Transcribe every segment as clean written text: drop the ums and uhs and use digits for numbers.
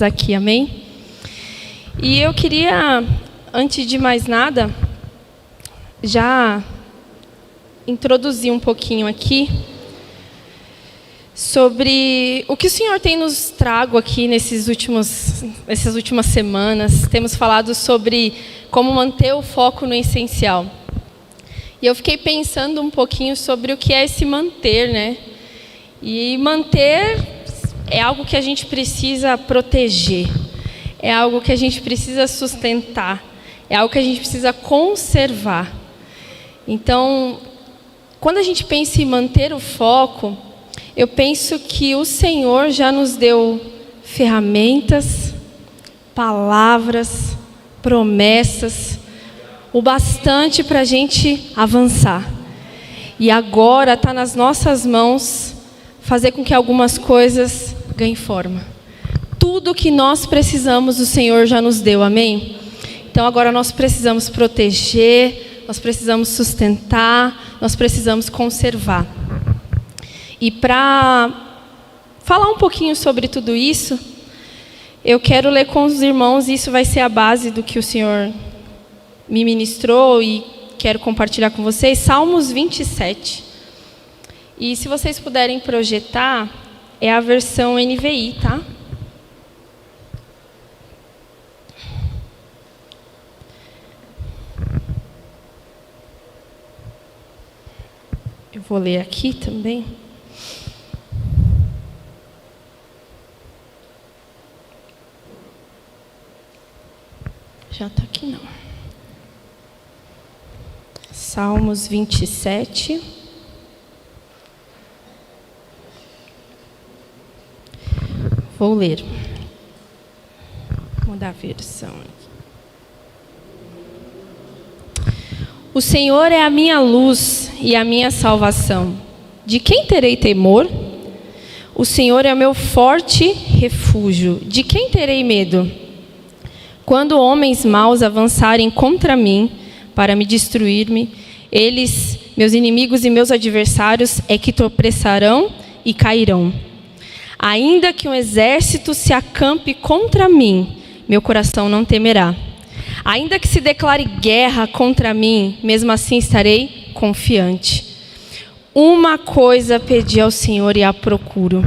aqui, amém? E eu queria, antes de mais nada, já introduzir um pouquinho aqui sobre o que o Senhor tem nos trago aqui nessas últimas semanas. Temos falado sobre como manter o foco no essencial. E eu fiquei pensando um pouquinho sobre o que é esse manter, né? E manter é algo que a gente precisa proteger, é algo que a gente precisa sustentar, é algo que a gente precisa conservar. Então, quando a gente pensa em manter o foco, eu penso que o Senhor já nos deu ferramentas, palavras, promessas, o bastante para a gente avançar. E agora está nas nossas mãos fazer com que algumas coisas ganhem forma. Tudo que nós precisamos, o Senhor já nos deu, amém? Então agora nós precisamos proteger, nós precisamos sustentar, nós precisamos conservar. E para falar um pouquinho sobre tudo isso, eu quero ler com os irmãos, e isso vai ser a base do que o Senhor me ministrou e quero compartilhar com vocês, Salmos 27. E se vocês puderem projetar, é a versão NVI, tá? Eu vou ler aqui também. Já está aqui, não. Salmos 27. Vou ler. Vou mudar a versão aqui. O Senhor é a minha luz e a minha salvação. De quem terei temor? O Senhor é o meu forte refúgio. De quem terei medo? Quando homens maus avançarem contra mim para me destruir-me, eles, meus inimigos e meus adversários, é que tropeçarão e cairão. Ainda que um exército se acampe contra mim, meu coração não temerá. Ainda que se declare guerra contra mim, mesmo assim estarei confiante. Uma coisa pedi ao Senhor e a procuro,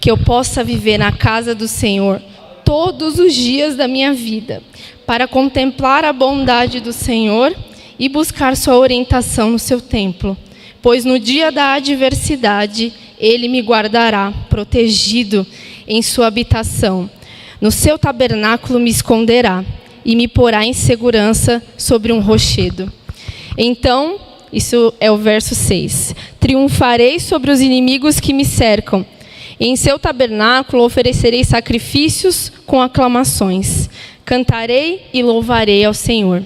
que eu possa viver na casa do Senhor todos os dias da minha vida, para contemplar a bondade do Senhor e buscar sua orientação no seu templo. Pois no dia da adversidade, Ele me guardará, protegido em sua habitação. No seu tabernáculo me esconderá e me porá em segurança sobre um rochedo. Então, isso é o verso 6. Triunfarei sobre os inimigos que me cercam. Em seu tabernáculo oferecerei sacrifícios com aclamações. Cantarei e louvarei ao Senhor.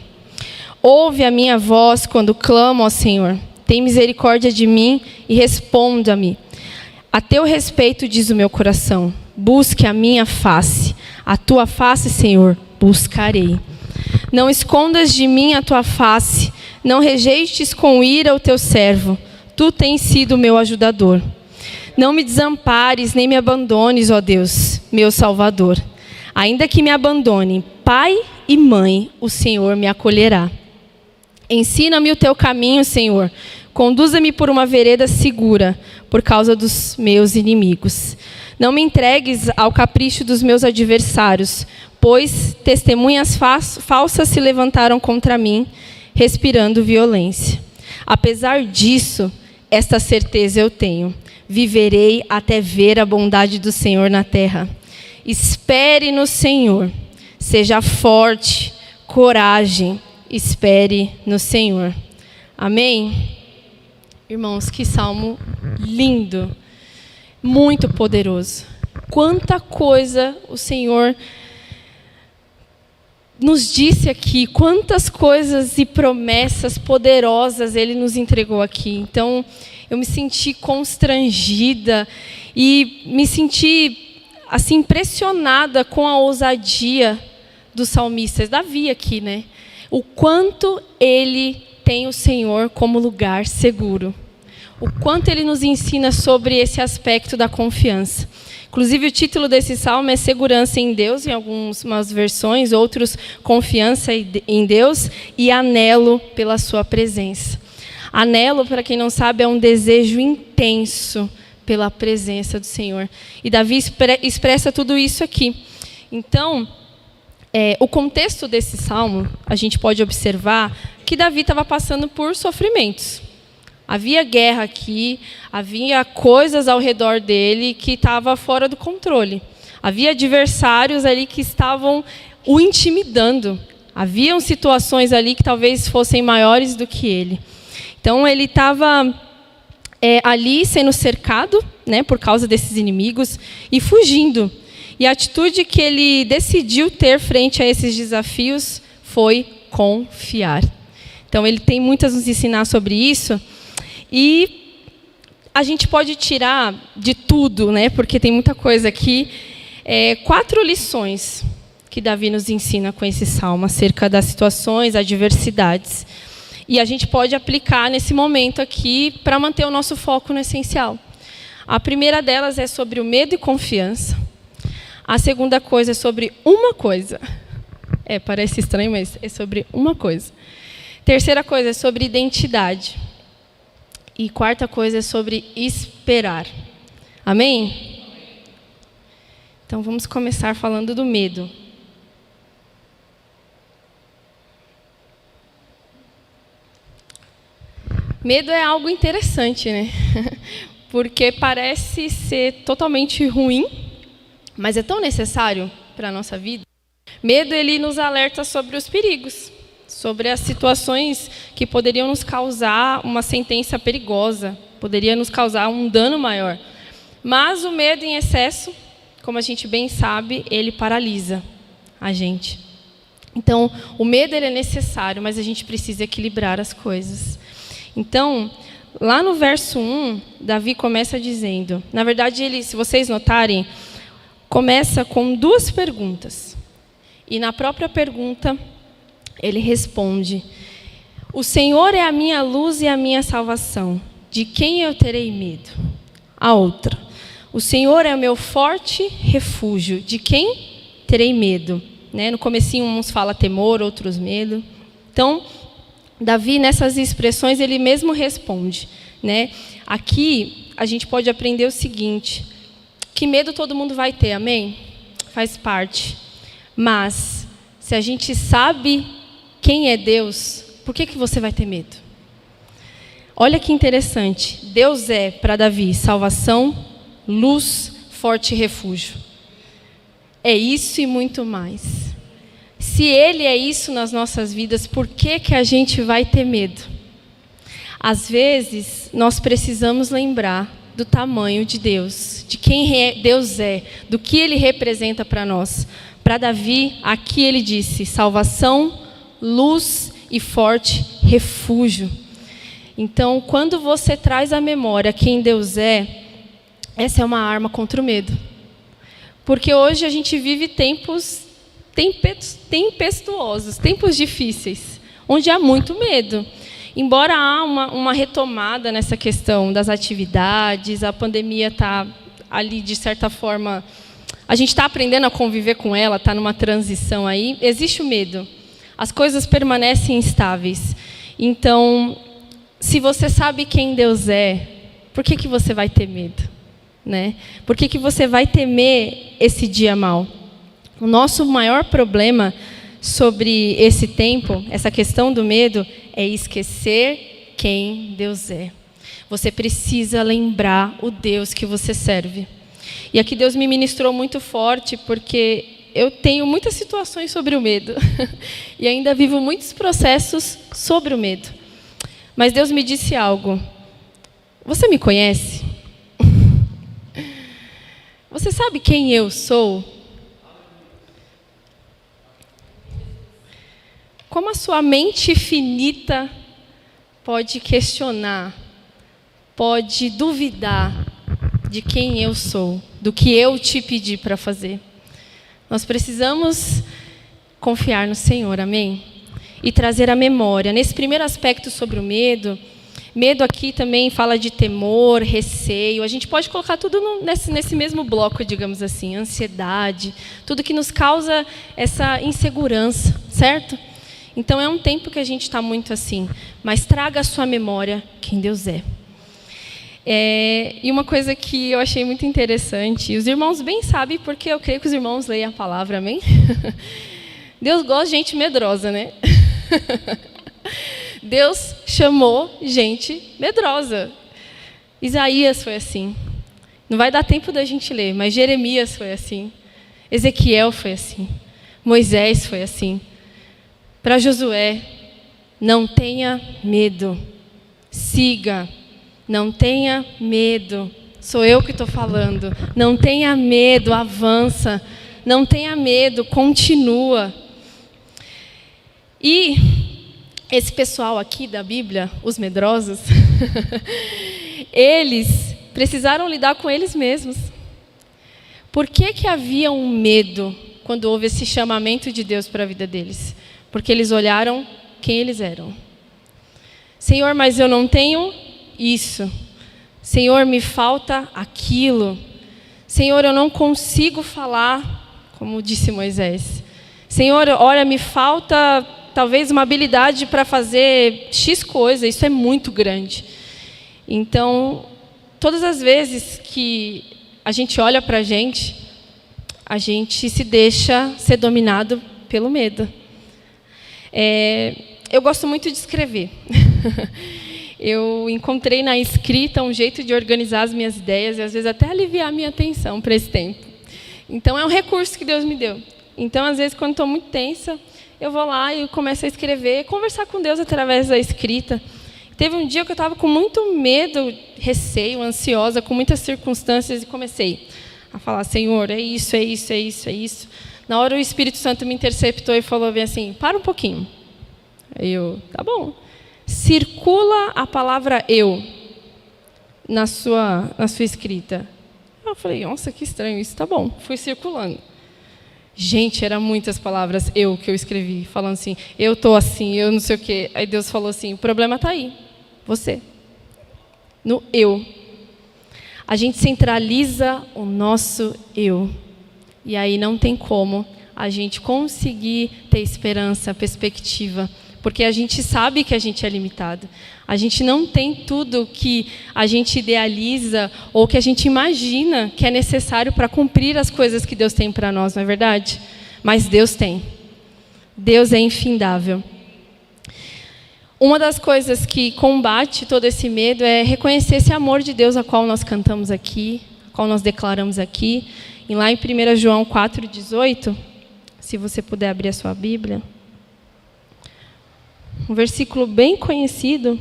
Ouve a minha voz quando clamo ao Senhor. Tem misericórdia de mim e responda-me. A teu respeito, diz o meu coração, busque a minha face. A tua face, Senhor, buscarei. Não escondas de mim a tua face. Não rejeites com ira o teu servo. Tu tens sido meu ajudador. Não me desampares, nem me abandones, ó Deus, meu Salvador. Ainda que me abandonem pai e mãe, o Senhor me acolherá. Ensina-me o teu caminho, Senhor. Conduza-me por uma vereda segura, por causa dos meus inimigos. Não me entregues ao capricho dos meus adversários, pois testemunhas falsas se levantaram contra mim, respirando violência. Apesar disso, esta certeza eu tenho. Viverei até ver a bondade do Senhor na terra. Espere no Senhor. Seja forte, coragem. Espere no Senhor. Amém? Irmãos, que salmo lindo. Muito poderoso. Quanta coisa o Senhor nos disse aqui. Quantas coisas e promessas poderosas Ele nos entregou aqui. Então, eu me senti constrangida e me senti assim, impressionada com a ousadia dos salmistas. Davi aqui, né? O quanto ele tem o Senhor como lugar seguro. O quanto ele nos ensina sobre esse aspecto da confiança. Inclusive, o título desse salmo é Segurança em Deus, em algumas versões, outros Confiança em Deus e Anelo pela sua presença. Anelo, para quem não sabe, é um desejo intenso pela presença do Senhor. E Davi expressa tudo isso aqui. Então, o contexto desse salmo, a gente pode observar que Davi estava passando por sofrimentos. Havia guerra aqui, havia coisas ao redor dele que estavam fora do controle. Havia adversários ali que estavam o intimidando. Haviam situações ali que talvez fossem maiores do que ele. Então, ele estava ali sendo cercado, né, por causa desses inimigos e fugindo. E a atitude que ele decidiu ter frente a esses desafios foi confiar. Então, ele tem muito a nos ensinar sobre isso. E a gente pode tirar de tudo, né, porque tem muita coisa aqui, 4 lições que Davi nos ensina com esse salmo, acerca das situações, adversidades. E a gente pode aplicar nesse momento aqui para manter o nosso foco no essencial. A primeira delas é sobre o medo e confiança. A segunda coisa é sobre uma coisa. Parece estranho, mas é sobre uma coisa. Terceira coisa é sobre identidade. E quarta coisa é sobre esperar. Amém? Então, vamos começar falando do medo. Medo é algo interessante, né? Porque parece ser totalmente ruim, mas é tão necessário para a nossa vida. Medo, ele nos alerta sobre os perigos, sobre as situações que poderiam nos causar uma sentença perigosa, poderia nos causar um dano maior. Mas o medo em excesso, como a gente bem sabe, ele paralisa a gente. Então, o medo ele é necessário, mas a gente precisa equilibrar as coisas. Então, lá no verso 1, Davi começa dizendo, na verdade, ele, se vocês notarem, começa com 2 perguntas. E na própria pergunta, ele responde, o Senhor é a minha luz e a minha salvação, de quem eu terei medo? A outra, o Senhor é o meu forte refúgio, de quem terei medo? Né? No comecinho, uns falam temor, outros medo. Então, Davi, nessas expressões, ele mesmo responde. Né? Aqui, a gente pode aprender o seguinte, que medo todo mundo vai ter, amém? Faz parte. Mas, se a gente sabe quem é Deus, por que você vai ter medo? Olha que interessante. Deus é, para Davi, salvação, luz, forte refúgio. É isso e muito mais. Se Ele é isso nas nossas vidas, por que a gente vai ter medo? Às vezes, nós precisamos lembrar do tamanho de Deus, de quem Deus é, do que Ele representa para nós. Para Davi, aqui ele disse, salvação, luz e forte refúgio. Então, quando você traz à memória quem Deus é, essa é uma arma contra o medo. Porque hoje a gente vive tempos tempestuosos, tempos difíceis, onde há muito medo. Embora há uma retomada nessa questão das atividades, a pandemia está ali, de certa forma, a gente está aprendendo a conviver com ela, está numa transição aí, existe o medo. As coisas permanecem instáveis. Então, se você sabe quem Deus é, por que você vai ter medo? Né? Por que você vai temer esse dia mau? O nosso maior problema sobre esse tempo, essa questão do medo, é esquecer quem Deus é. Você precisa lembrar o Deus que você serve. E aqui Deus me ministrou muito forte, porque eu tenho muitas situações sobre o medo. E ainda vivo muitos processos sobre o medo. Mas Deus me disse algo. Você me conhece? Você sabe quem eu sou? Como a sua mente finita pode questionar, pode duvidar de quem eu sou, do que eu te pedi para fazer? Nós precisamos confiar no Senhor, amém? E trazer a memória. Nesse primeiro aspecto sobre o medo, Medo aqui também fala de temor, receio. A gente pode colocar tudo nesse mesmo bloco, digamos assim, ansiedade, tudo que nos causa essa insegurança, certo? Então é um tempo que a gente está muito assim, mas traga à sua memória quem Deus é. E uma coisa que eu achei muito interessante, e os irmãos bem sabem, porque eu creio que os irmãos leem a palavra, amém? Deus gosta de gente medrosa, né? Deus chamou gente medrosa. Isaías foi assim. Não vai dar tempo da gente ler, mas Jeremias foi assim. Ezequiel foi assim. Moisés foi assim. Para Josué, não tenha medo. Siga. Não tenha medo. Sou eu que estou falando. Não tenha medo, avança. Não tenha medo, continua. E esse pessoal aqui da Bíblia, os medrosos, eles precisaram lidar com eles mesmos. Por que havia um medo quando houve esse chamamento de Deus para a vida deles? Porque eles olharam quem eles eram. Senhor, mas eu não tenho isso. Senhor, me falta aquilo. Senhor, eu não consigo falar, como disse Moisés. Senhor, olha, me falta talvez uma habilidade para fazer X coisa, isso é muito grande. Então, todas as vezes que a gente olha para a gente se deixa ser dominado pelo medo. Eu gosto muito de escrever. Eu encontrei na escrita um jeito de organizar as minhas ideias e, às vezes, até aliviar a minha atenção para esse tempo. Então, é um recurso que Deus me deu. Então, às vezes, quando estou muito tensa, eu vou lá e começo a escrever, conversar com Deus através da escrita. Teve um dia que eu estava com muito medo, receio, ansiosa, com muitas circunstâncias, e comecei a falar, Senhor, é isso, é isso, é isso, é isso. Na hora o Espírito Santo me interceptou e falou bem assim, para um pouquinho. Aí eu, tá bom. Circula a palavra eu na sua escrita. Eu falei, nossa, que estranho isso, tá bom. Fui circulando. Gente, eram muitas palavras que eu escrevi, falando assim, eu estou assim, eu não sei o quê. Aí Deus falou assim, o problema está aí, você. No eu. A gente centraliza o nosso eu. E aí não tem como a gente conseguir ter esperança, perspectiva, porque a gente sabe que a gente é limitado. A gente não tem tudo que a gente idealiza ou que a gente imagina que é necessário para cumprir as coisas que Deus tem para nós, não é verdade? Mas Deus tem. Deus é infindável. Uma das coisas que combate todo esse medo é reconhecer esse amor de Deus a qual nós cantamos aqui, a qual nós declaramos aqui. E lá em 1 João 4,18, se você puder abrir a sua Bíblia, um versículo bem conhecido,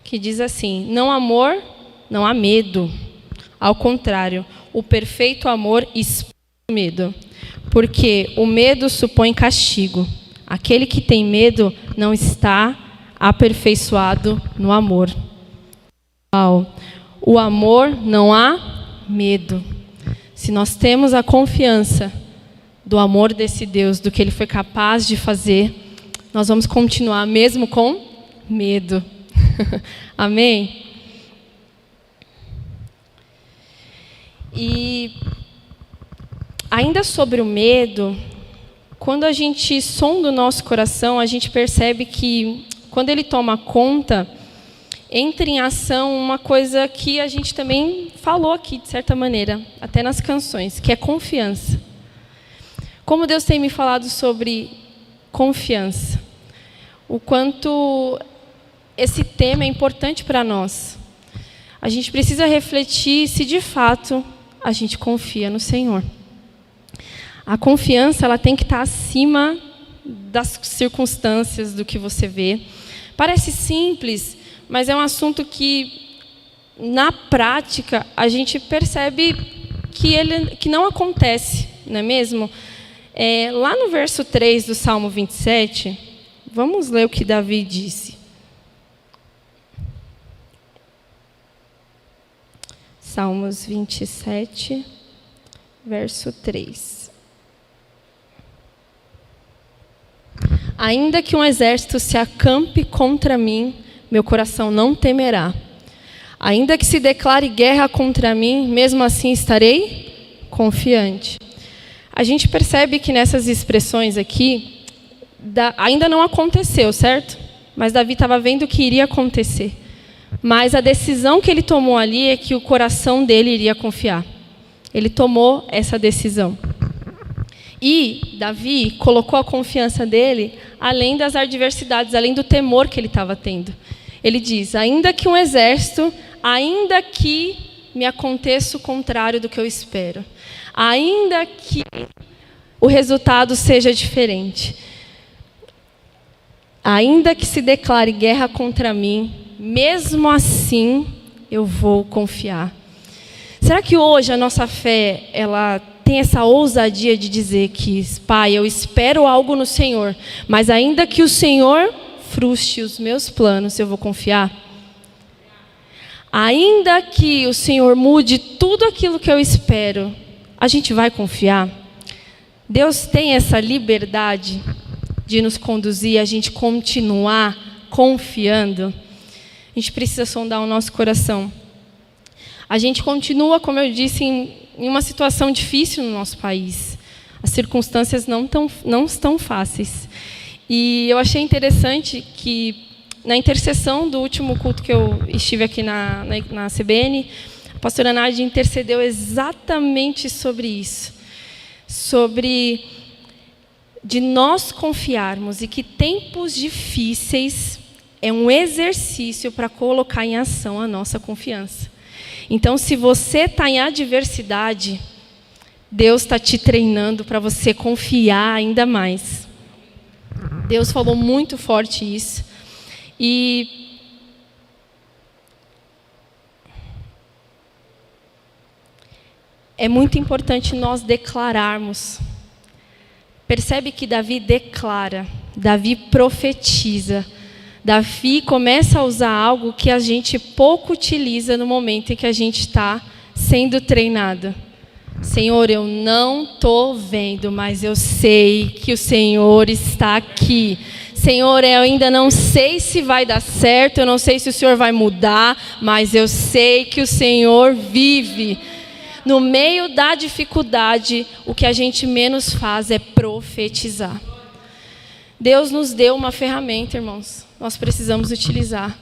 que diz assim, não há amor, não há medo. Ao contrário, o perfeito amor expõe o medo, porque o medo supõe castigo. Aquele que tem medo não está aperfeiçoado no amor. O amor não há medo. Se nós temos a confiança do amor desse Deus, do que Ele foi capaz de fazer, nós vamos continuar mesmo com medo. Amém? E ainda sobre o medo, quando a gente sonda o nosso coração, a gente percebe que quando ele toma conta, entra em ação uma coisa que a gente também falou aqui, de certa maneira, até nas canções, que é confiança. Como Deus tem me falado sobre confiança, o quanto esse tema é importante para nós. A gente precisa refletir se de fato a gente confia no Senhor. A confiança, ela tem que estar acima das circunstâncias, do que você vê. Parece simples, mas é um assunto que, na prática, a gente percebe que não acontece, não é mesmo? Lá no verso 3 do Salmo 27, vamos ler o que Davi disse. Salmos 27, verso 3. Ainda que um exército se acampe contra mim, meu coração não temerá. Ainda que se declare guerra contra mim, mesmo assim estarei confiante. A gente percebe que nessas expressões aqui, ainda não aconteceu, certo? Mas Davi estava vendo que iria acontecer. Mas a decisão que ele tomou ali é que o coração dele iria confiar. Ele tomou essa decisão. E Davi colocou a confiança dele além das adversidades, além do temor que ele estava tendo. Ele diz, ainda que um exército, ainda que me aconteça o contrário do que eu espero, ainda que o resultado seja diferente, ainda que se declare guerra contra mim, mesmo assim eu vou confiar. Será que hoje a nossa fé, ela tem essa ousadia de dizer que, Pai, eu espero algo no Senhor, mas ainda que o Senhor frustre os meus planos, eu vou confiar? Ainda que o Senhor mude tudo aquilo que eu espero, a gente vai confiar? Deus tem essa liberdade de nos conduzir, a gente continuar confiando? A gente precisa sondar o nosso coração. A gente continua, como eu disse, em uma situação difícil no nosso país. As circunstâncias não estão fáceis. E eu achei interessante que, na intercessão do último culto que eu estive aqui na CBN, a pastora Nádia intercedeu exatamente sobre isso. Sobre de nós confiarmos e que tempos difíceis é um exercício para colocar em ação a nossa confiança. Então, se você está em adversidade, Deus está te treinando para você confiar ainda mais. Deus falou muito forte isso. E é muito importante nós declararmos. Percebe que Davi declara, Davi profetiza. Davi começa a usar algo que a gente pouco utiliza no momento em que a gente está sendo treinado. Senhor, eu não estou vendo, mas eu sei que o Senhor está aqui. Senhor, eu ainda não sei se vai dar certo, eu não sei se o Senhor vai mudar, mas eu sei que o Senhor vive. No meio da dificuldade, o que a gente menos faz é profetizar. Deus nos deu uma ferramenta, irmãos. Nós precisamos utilizar.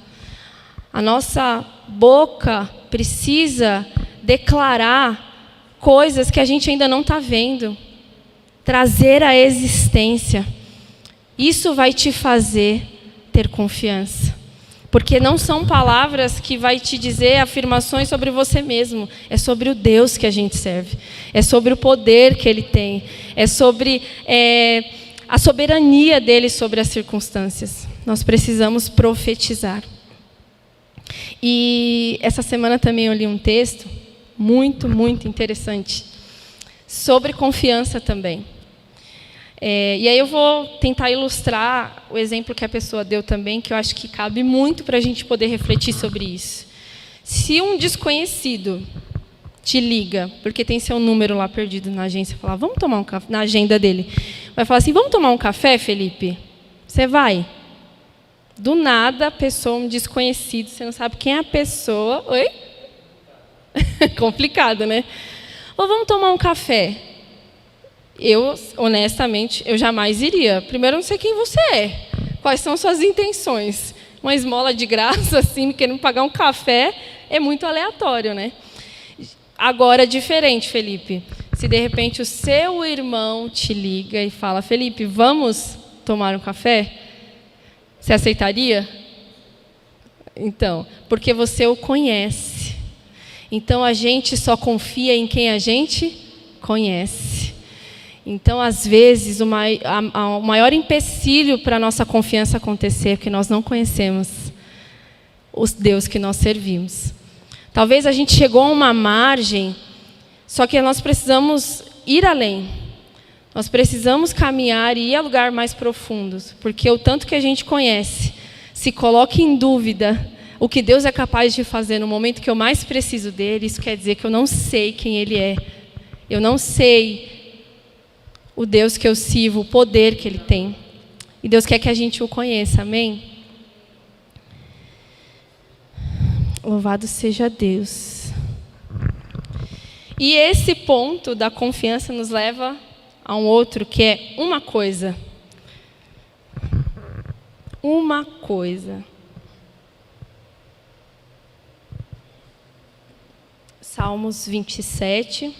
A nossa boca precisa declarar coisas que a gente ainda não está vendo. Trazer à existência. Isso vai te fazer ter confiança. Porque não são palavras que vai te dizer afirmações sobre você mesmo. É sobre o Deus que a gente serve. É sobre o poder que Ele tem. É sobre a soberania dEle sobre as circunstâncias. Nós precisamos profetizar. E essa semana também eu li um texto muito, muito interessante sobre confiança também. E aí eu vou tentar ilustrar o exemplo que a pessoa deu também, que eu acho que cabe muito para a gente poder refletir sobre isso. Se um desconhecido te liga, porque tem seu número lá perdido na agência, falar, vamos tomar um café, na agenda dele, vai falar assim, vamos tomar um café, Felipe? Você vai. Do nada, a pessoa, um desconhecido, você não sabe quem é a pessoa. Oi? Complicado, né? Ou vamos tomar um café? Eu, honestamente, eu jamais iria. Primeiro, eu não sei quem você é. Quais são suas intenções? Uma esmola de graça, assim, querendo pagar um café, é muito aleatório, né? Agora, diferente, Felipe. Se, de repente, o seu irmão te liga e fala, Felipe, vamos tomar um café? Você aceitaria? Então, porque você o conhece. Então, a gente só confia em quem a gente conhece. Então, às vezes, o maior empecilho para a nossa confiança acontecer é que nós não conhecemos o Deus que nós servimos. Talvez a gente chegou a uma margem, só que nós precisamos ir além. Nós precisamos caminhar e ir a lugares mais profundos, porque o tanto que a gente conhece, se coloca em dúvida o que Deus é capaz de fazer no momento que eu mais preciso dele, isso quer dizer que eu não sei quem Ele é. Eu não sei o Deus que eu sirvo, o poder que Ele tem. E Deus quer que a gente o conheça, amém? Louvado seja Deus. E esse ponto da confiança nos leva a um outro, que é uma coisa. Uma coisa. Salmos 27,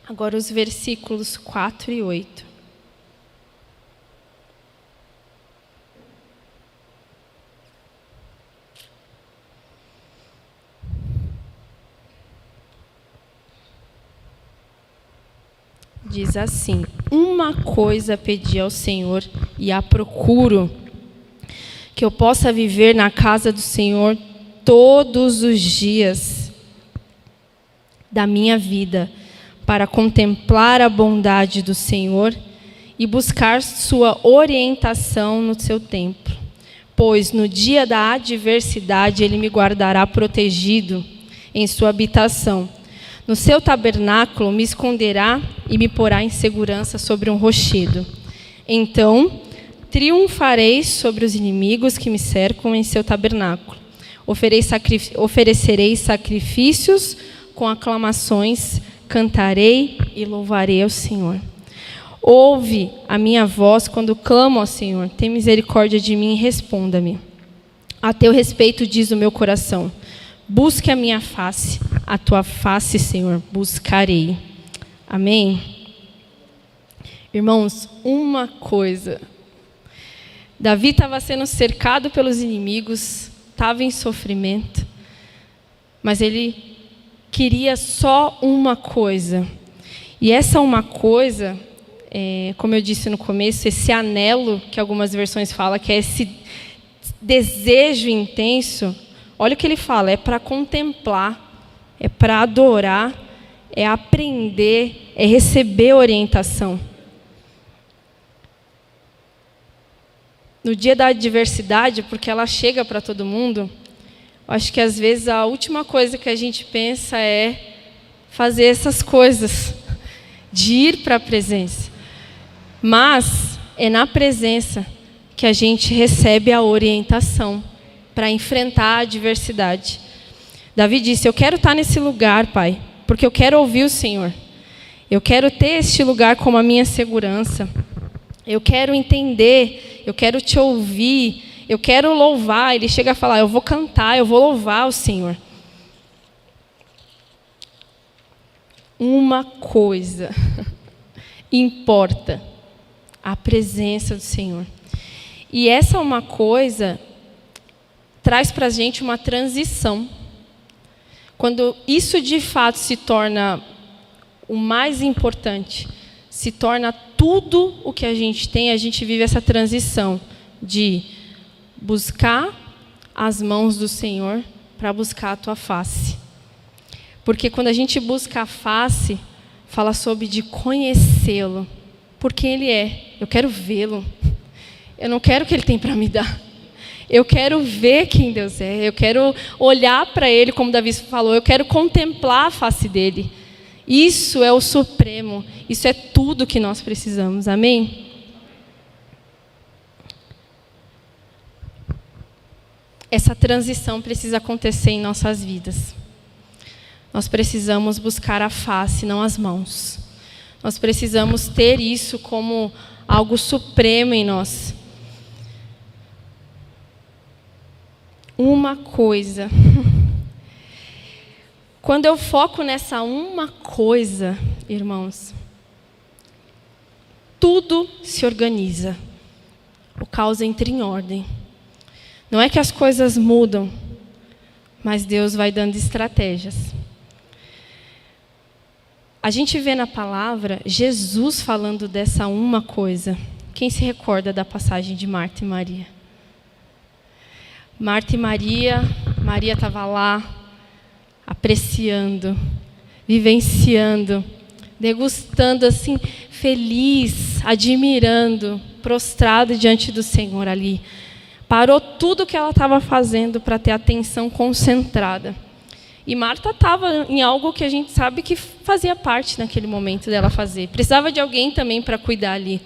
agora os versículos 4 e 8. Diz assim: uma coisa pedi ao Senhor e a procuro, que eu possa viver na casa do Senhor todos os dias da minha vida, para contemplar a bondade do Senhor e buscar sua orientação no seu templo. Pois no dia da adversidade Ele me guardará protegido em sua habitação. No seu tabernáculo me esconderá e me porá em segurança sobre um rochedo. Então triunfarei sobre os inimigos que me cercam em seu tabernáculo. Oferecerei sacrifícios com aclamações, cantarei e louvarei ao Senhor. Ouve a minha voz quando clamo ao Senhor. Tem misericórdia de mim e responda-me. A teu respeito diz o meu coração: busque a minha face, a tua face, Senhor, buscarei. Amém? Irmãos, uma coisa. Davi estava sendo cercado pelos inimigos, estava em sofrimento, mas ele queria só uma coisa. E essa uma coisa, como eu disse no começo, esse anelo, que algumas versões falam, que é esse desejo intenso. Olha o que ele fala: é para contemplar, é para adorar, é aprender, é receber orientação. No dia da adversidade, porque ela chega para todo mundo, eu acho que às vezes a última coisa que a gente pensa é fazer essas coisas, de ir para a presença. Mas é na presença que a gente recebe a orientação para enfrentar a adversidade. Davi disse: eu quero estar nesse lugar, Pai, porque eu quero ouvir o Senhor. Eu quero ter este lugar como a minha segurança. Eu quero entender, eu quero te ouvir, eu quero louvar. Ele chega a falar: eu vou cantar, eu vou louvar o Senhor. Uma coisa importa: a presença do Senhor. E essa uma coisa traz para a gente uma transição. Quando isso de fato se torna o mais importante, se torna tudo o que a gente tem, a gente vive essa transição de buscar as mãos do Senhor para buscar a tua face. Porque quando a gente busca a face, fala sobre de conhecê-lo, por quem Ele é. Eu quero vê-lo. Eu não quero o que Ele tem para me dar. Eu quero ver quem Deus é. Eu quero olhar para Ele, como Davi falou. Eu quero contemplar a face dEle. Isso é o supremo. Isso é tudo que nós precisamos. Amém? Essa transição precisa acontecer em nossas vidas. Nós precisamos buscar a face, não as mãos. Nós precisamos ter isso como algo supremo em nós. Uma coisa. Quando eu foco nessa uma coisa, irmãos, tudo se organiza. O caos entra em ordem. Não é que as coisas mudam, mas Deus vai dando estratégias. A gente vê na palavra Jesus falando dessa uma coisa. Quem se recorda da passagem de Marta e Maria? Marta e Maria estava lá, apreciando, vivenciando, degustando assim, feliz, admirando, prostrado diante do Senhor ali. Parou tudo o que ela estava fazendo para ter a atenção concentrada. E Marta estava em algo que a gente sabe que fazia parte naquele momento dela fazer. Precisava de alguém também para cuidar ali.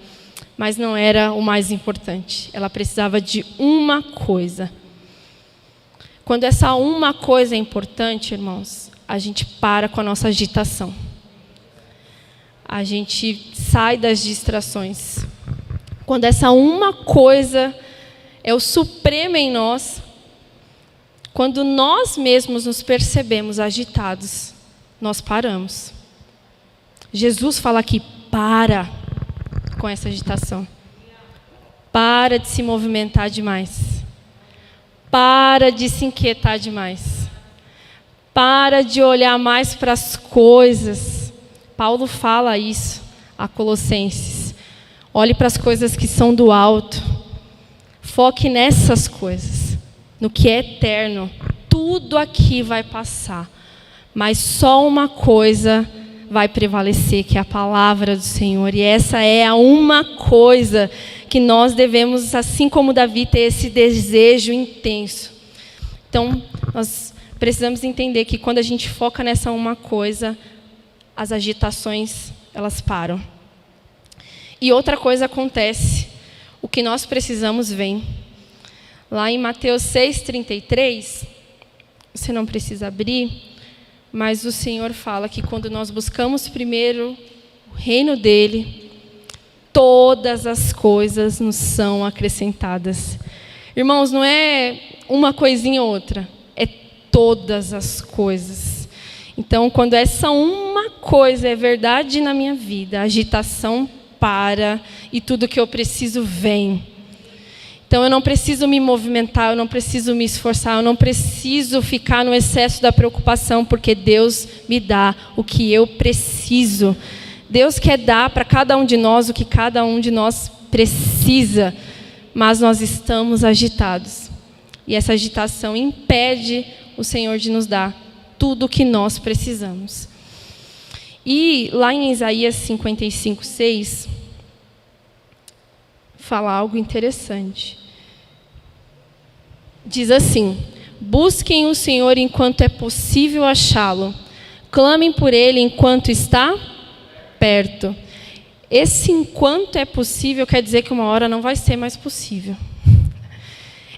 mas não era o mais importante. Ela precisava de uma coisa. Quando essa uma coisa é importante, irmãos, a gente para com a nossa agitação. A gente sai das distrações. Quando essa uma coisa é o supremo em nós, quando nós mesmos nos percebemos agitados, nós paramos. Jesus fala aqui, para com essa agitação. Para de se movimentar demais. Para de se inquietar demais. Para de olhar mais para as coisas. Paulo fala isso a Colossenses. Olhe para as coisas que são do alto. Foque nessas coisas, no que é eterno. Tudo aqui vai passar, mas só uma coisa vai prevalecer, que é a palavra do Senhor. E essa é a uma coisa que nós devemos, assim como Davi, ter esse desejo intenso. Então, nós precisamos entender que quando a gente foca nessa uma coisa, as agitações, elas param. E outra coisa acontece, o que nós precisamos vem. Lá em Mateus 6,33, você não precisa abrir, mas o Senhor fala que quando nós buscamos primeiro o reino dele, todas as coisas nos são acrescentadas. Irmãos, não é uma coisinha ou outra, é todas as coisas. Então, quando essa uma coisa é verdade na minha vida, a agitação para e tudo que eu preciso vem. Então, eu não preciso me movimentar, eu não preciso me esforçar, eu não preciso ficar no excesso da preocupação, porque Deus me dá o que eu preciso. Deus quer dar para cada um de nós o que cada um de nós precisa, mas nós estamos agitados. E essa agitação impede o Senhor de nos dar tudo o que nós precisamos. E lá em Isaías 55:6, fala algo interessante. Diz assim: busquem o Senhor enquanto é possível achá-lo. Clamem por Ele enquanto está perto. Esse enquanto é possível quer dizer que uma hora não vai ser mais possível.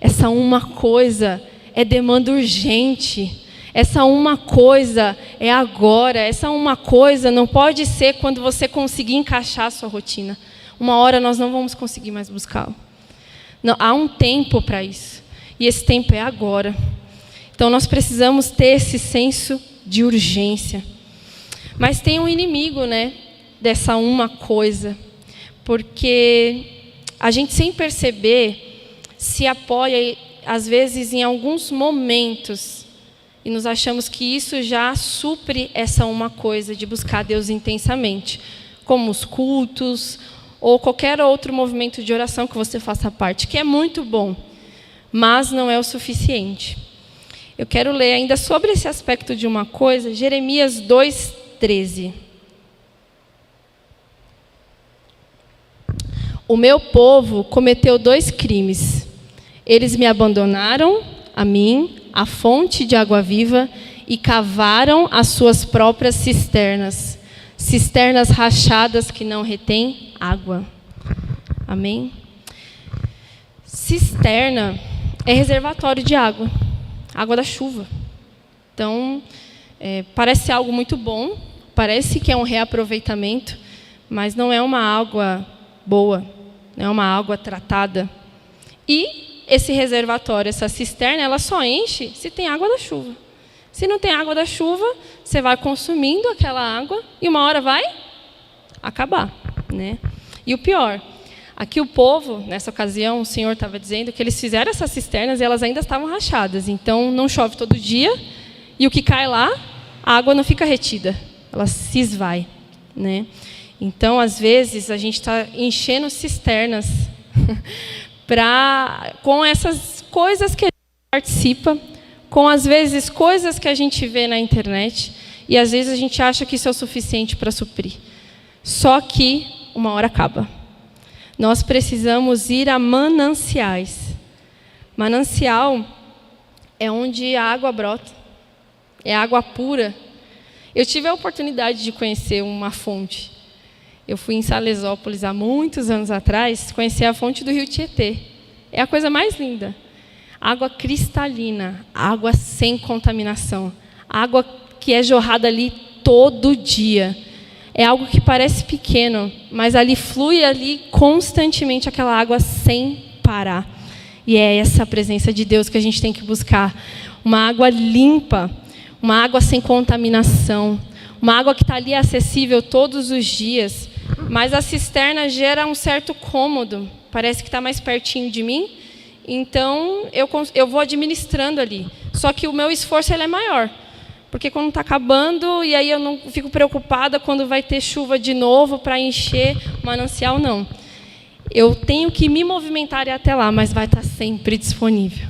Essa uma coisa é demanda urgente. Essa uma coisa é agora. Essa uma coisa não pode ser quando você conseguir encaixar a sua rotina. Uma hora nós não vamos conseguir mais buscá-lo. Não, há um tempo para isso. E esse tempo é agora. Então, nós precisamos ter esse senso de urgência. Mas tem um inimigo, né, dessa uma coisa. Porque a gente, sem perceber, se apoia, às vezes, em alguns momentos. E nós achamos que isso já supre essa uma coisa de buscar Deus intensamente. Como os cultos, ou qualquer outro movimento de oração que você faça parte, que é muito bom. Mas não é o suficiente. Eu quero ler ainda sobre esse aspecto de uma coisa, Jeremias 2:13. O meu povo cometeu 2 crimes. Eles me abandonaram, a mim, a fonte de água viva, e cavaram as suas próprias cisternas. Cisternas rachadas que não retêm água. Amém? Cisterna é reservatório de água, água da chuva. Então, parece algo muito bom, parece que é um reaproveitamento, mas não é uma água boa, não é uma água tratada. E esse reservatório, essa cisterna, ela só enche se tem água da chuva. Se não tem água da chuva, você vai consumindo aquela água e uma hora vai acabar, né? E o pior, aqui o povo, nessa ocasião, o Senhor estava dizendo que eles fizeram essas cisternas e elas ainda estavam rachadas. Então, não chove todo dia e o que cai lá, a água não fica retida, ela se esvai, né? Então, às vezes, a gente está enchendo cisternas com essas coisas que a gente participa, com, às vezes, coisas que a gente vê na internet, e, às vezes, a gente acha que isso é o suficiente para suprir. Só que uma hora acaba. Nós precisamos ir a mananciais. Manancial é onde a água brota, é água pura. Eu tive a oportunidade de conhecer uma fonte. Eu fui em Salesópolis há muitos anos atrás, conhecer a fonte do rio Tietê. É a coisa mais linda. Água cristalina, água sem contaminação, água que é jorrada ali todo dia. É algo que parece pequeno, mas ali flui ali constantemente aquela água sem parar. E é essa presença de Deus que a gente tem que buscar. Uma água limpa, uma água sem contaminação, uma água que está ali acessível todos os dias. Mas a cisterna gera um certo cômodo, parece que está mais pertinho de mim, então eu vou administrando ali. Só que o meu esforço ele é maior, porque quando está acabando, e aí eu não fico preocupada quando vai ter chuva de novo para encher o manancial, não. Eu tenho que me movimentar até lá, mas vai estar sempre disponível.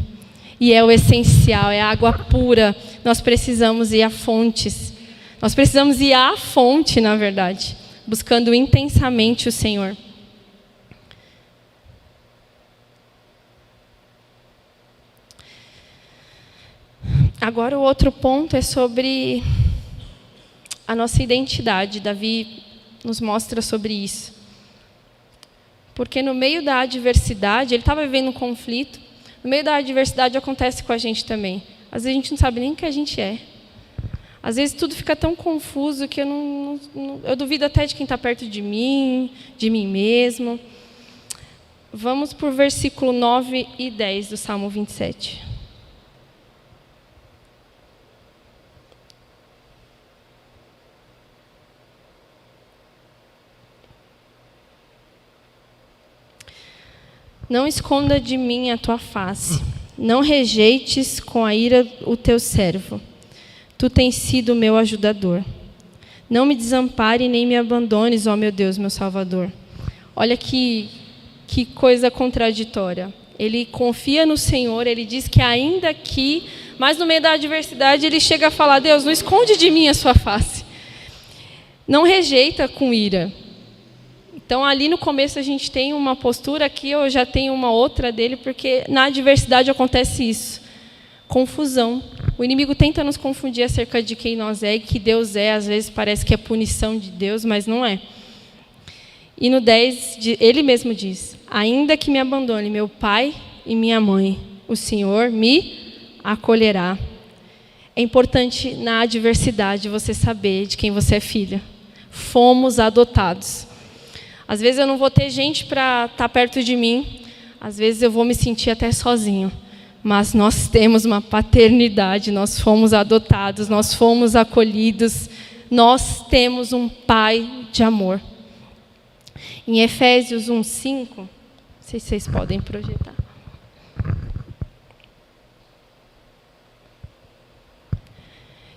E é o essencial, é a água pura. Nós precisamos ir a fontes. Nós precisamos ir à fonte, na verdade, buscando intensamente o Senhor. Agora, o outro ponto é sobre a nossa identidade. Davi nos mostra sobre isso. Porque no meio da adversidade, ele estava vivendo um conflito, no meio da adversidade acontece com a gente também. Às vezes a gente não sabe nem o que a gente é. Às vezes tudo fica tão confuso que eu duvido até de quem está perto de mim mesmo. Vamos para o versículo 9 e 10 do Salmo 27. Não esconda de mim a tua face, não rejeites com a ira o teu servo. Tu tens sido o meu ajudador. Não me desampare nem me abandones, ó meu Deus, meu Salvador. Olha que coisa contraditória. Ele confia no Senhor, ele diz que ainda que, mas no meio da adversidade, ele chega a falar, Deus, não esconde de mim a sua face. Não rejeita com ira. Então, ali no começo, a gente tem uma postura, aqui eu já tenho uma outra dele, porque na adversidade acontece isso. Confusão. O inimigo tenta nos confundir acerca de quem nós é e que Deus é. Às vezes parece que é punição de Deus, mas não é. E no 10, ele mesmo diz, ainda que me abandone meu pai e minha mãe, o Senhor me acolherá. É importante na adversidade você saber de quem você é filha. Fomos adotados. Às vezes eu não vou ter gente para estar perto de mim, às vezes eu vou me sentir até sozinho, mas nós temos uma paternidade, nós fomos adotados, nós fomos acolhidos, nós temos um pai de amor. Em Efésios 1:5, não sei se vocês podem projetar.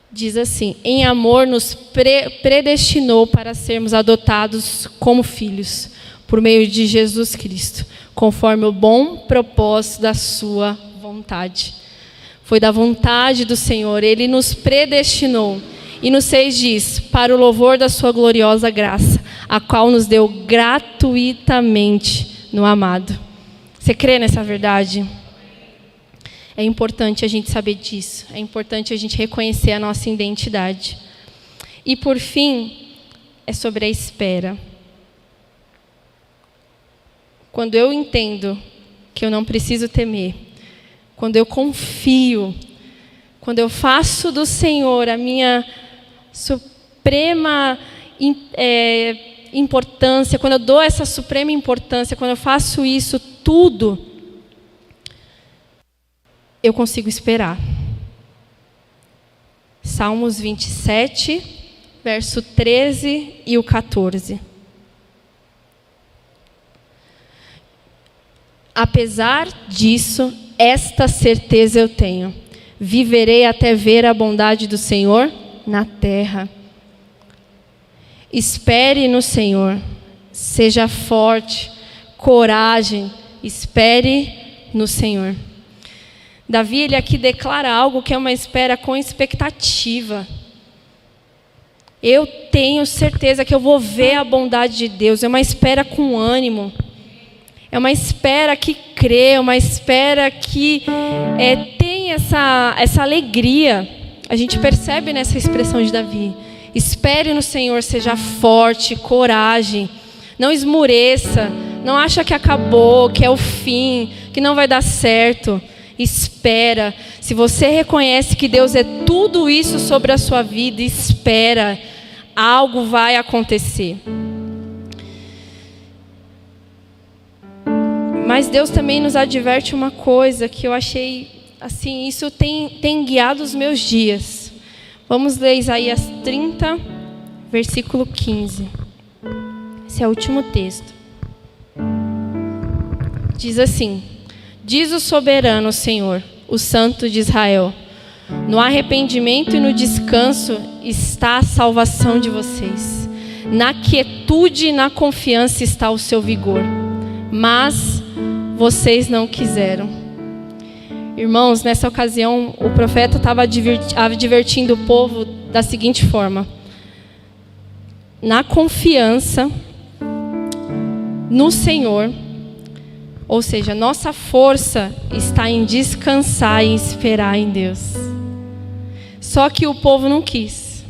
Diz assim, em amor nos predestinou para sermos adotados como filhos, por meio de Jesus Cristo, conforme o bom propósito da sua vontade. Foi da vontade do Senhor, Ele nos predestinou e nos fez diz, para o louvor da sua gloriosa graça, a qual nos deu gratuitamente no amado. Você crê nessa verdade? É importante a gente saber disso. É importante a gente reconhecer a nossa identidade. E, por fim, é sobre a espera. Quando eu entendo que eu não preciso temer, quando eu confio, quando eu faço do Senhor a minha suprema importância, quando eu dou essa suprema importância, quando eu faço isso tudo, eu consigo esperar. Salmos 27, verso 13 e o 14. Apesar disso, esta certeza eu tenho. Viverei até ver a bondade do Senhor na terra. Espere no Senhor. Seja forte, coragem. Espere no Senhor. Davi, ele aqui declara algo que é uma espera com expectativa. Eu tenho certeza que eu vou ver a bondade de Deus. É uma espera com ânimo. É uma espera que crê, é uma espera que tem essa alegria. A gente percebe nessa expressão de Davi. Espere no Senhor, seja forte, coragem. Não esmureça, não acha que acabou, que é o fim, que não vai dar certo. Espera. Se você reconhece que Deus é tudo isso sobre a sua vida, espera. Algo vai acontecer. Mas Deus também nos adverte uma coisa que eu achei, assim, isso tem guiado os meus dias. Vamos ler Isaías 30, versículo 15. Esse é o último texto. Diz assim: diz o soberano Senhor, o Santo de Israel: no arrependimento e no descanso está a salvação de vocês. Na quietude e na confiança está o seu vigor. Mas vocês não quiseram. Irmãos, nessa ocasião, o profeta estava advertindo o povo da seguinte forma: na confiança no Senhor, ou seja, nossa força está em descansar e esperar em Deus. Só que o povo não quis.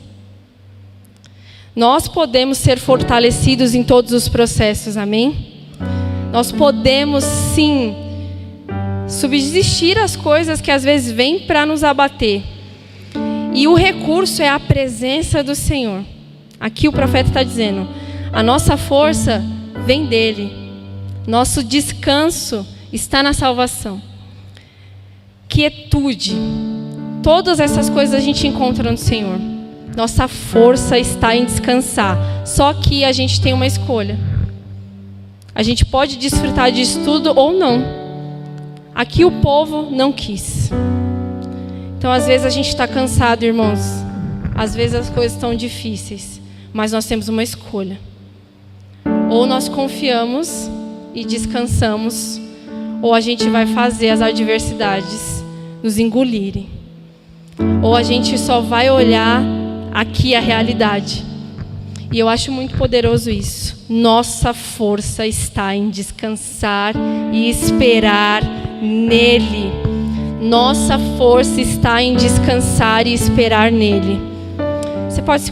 Nós podemos ser fortalecidos em todos os processos, amém? Nós podemos sim subsistir as coisas que às vezes vêm para nos abater. E o recurso é a presença do Senhor. Aqui o profeta está dizendo: a nossa força vem dele. Nosso descanso está na salvação. Quietude. Todas essas coisas a gente encontra no Senhor. Nossa força está em descansar. Só que a gente tem uma escolha. A gente pode desfrutar disso tudo ou não. Aqui o povo não quis. Então às vezes a gente está cansado, irmãos. Às vezes as coisas estão difíceis. Mas nós temos uma escolha. Ou nós confiamos e descansamos, ou a gente vai fazer as adversidades nos engolirem. Ou a gente só vai olhar aqui a realidade. E eu acho muito poderoso isso. Nossa força está em descansar e esperar nele. Nossa força está em descansar e esperar nele. Você pode se